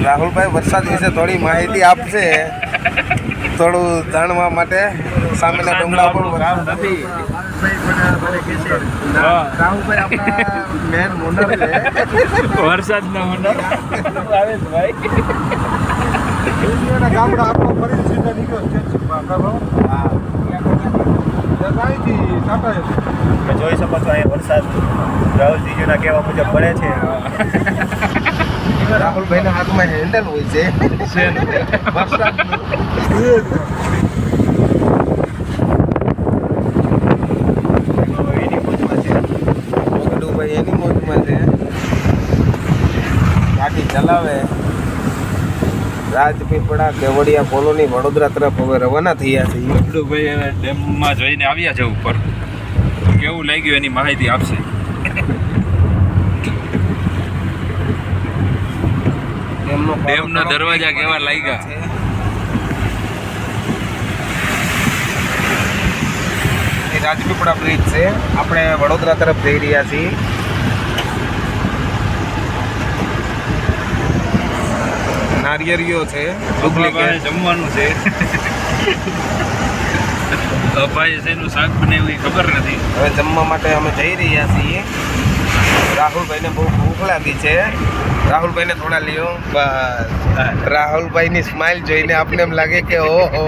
રાહુલભાઈ વરસાદ વિશે થોડી માહિતી આપશે, થોડું જાણવા માટે. સામેના ડુંગરા પર નથી. રાહુલભાઈ આપણા મેન મોનર છે, વરસાદના મંડળ ભાવેશભાઈ. ગામડા આપણો ફરી સીધા નીકળ્યો જોઈ શકો છો અહીંયા વરસાદ રાહુલજીના કહેવા મુજબ પડે છે. રાહુલભાઈના હાથમાં હેન્ડલ હોય છે ભાઈ એની મોજમાં છે, ગાડી ચલાવે. રાજપીપળા કેવડિયા કોલોની વડોદરા તરફ હવે રવાના થયા છે. ભાઈ હવે ડેમમાં જઈને આવ્યા છે ઉપર, કેવું લાગ્યું એની માહિતી આપશે. ડેમના દરવાજા કેવા લાગ્યા? રાજપીપળા બ્રિજ છે, આપણે વડોદરા તરફ જઈ રહ્યા છીએ. નારિયેળીઓ છે, જમવાનું છે. ભાઈ શેનું શાક બનાવ્યું એ ખબર નથી. હવે જમવા માટે અમે જઈ રહ્યા છીએ. રાહુલભાઈને બહુ ભૂખ લાગી છે. રાહુલભાઈને થોડા લ્યો. બસ રાહુલભાઈની સ્માઇલ જોઈને આપને એમ લાગે કે ઓહો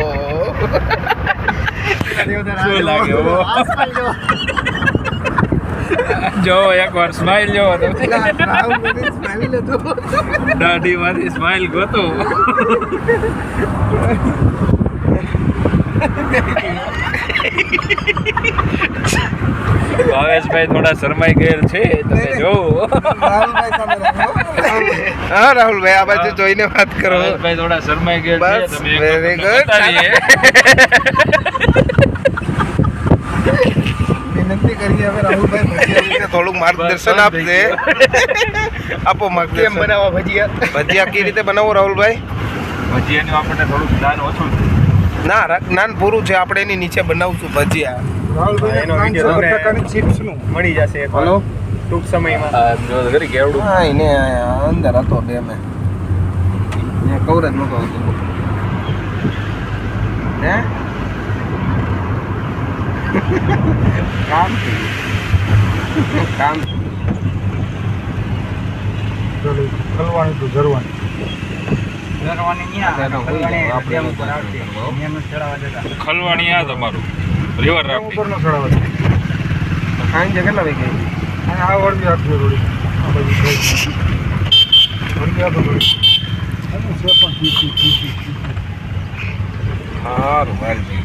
શું લાગે? જો એકવાર સ્માઈલ જોવો તો દાઢીમાંથી સ્માઈલ ગોતો. ભાવેશભાઈ થોડા શરમાઈ ગયેલ છે, તમે જોવો. હા રાહુલભાઈ આ બાજુ જોઈને વાત કરો. ભાઈ થોડા શરમાઈ ગયેલ છે, બસ તમે વેરી ગુડ. વિનંતી કરીએ હવે રાહુલભાઈ ભજીયા વિશે થોડુંક માર્ગદર્શન આપશે. આપો માર્ગદર્શન. કેમ બનાવવા ભજીયા? ભજીયા કઈ રીતે બનાવો રાહુલભાઈ? ભજીયાનું આપણને થોડુંક જ્ઞાન ઓછું છે. ના જ્ઞાન પૂરું છે, આપણે એની નીચે બનાવશું ભજીયા. એનો વિડીયો તમને ચિપ્સનું મળી જશે હલો ટૂંક સમયમાં. કેવડું હા એને અંદર હતો બે મેં કવરેજ નહોતો આવતું. હે કામ ખલવાની તો જરવાની ખલવાણી આ તમારું રિવર રાફ્ટિંગ. ઉપર નો ચડાવવા સાંજે કેટલા વાગે ગઈ? આ વળગી આપજો થોડી આ બાજુ વળગી આપો થોડી એનું છે પણ સારું ભાઈ.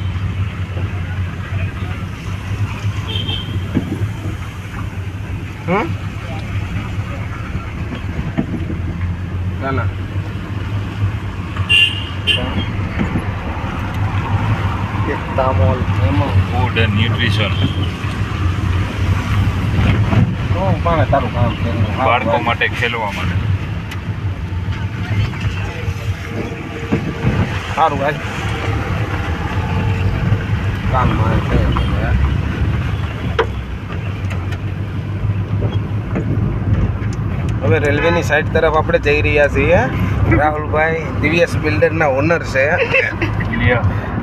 ના તામોલ ફૂડ એન્ડ ન્યુટ્રિશન તારું કામ છે. બાળકો માટે ખેલવા માટે. સારું ભાઈ કામ મારે છે. હવે રેલવેની સાઈડ તરફ આપણે જઈ રહ્યા છીએ. રાહુલભાઈ દિવ્યસ બિલ્ડરના ઓનર છે.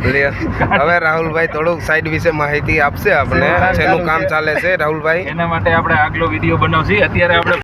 હવે રાહુલભાઈ થોડુંક સાઈડ વિશે માહિતી આપશે આપણે, શેનું કામ ચાલે છે રાહુલભાઈ? એના માટે આપણે આગલો વિડીયો બનાવશું. અત્યારે આપણે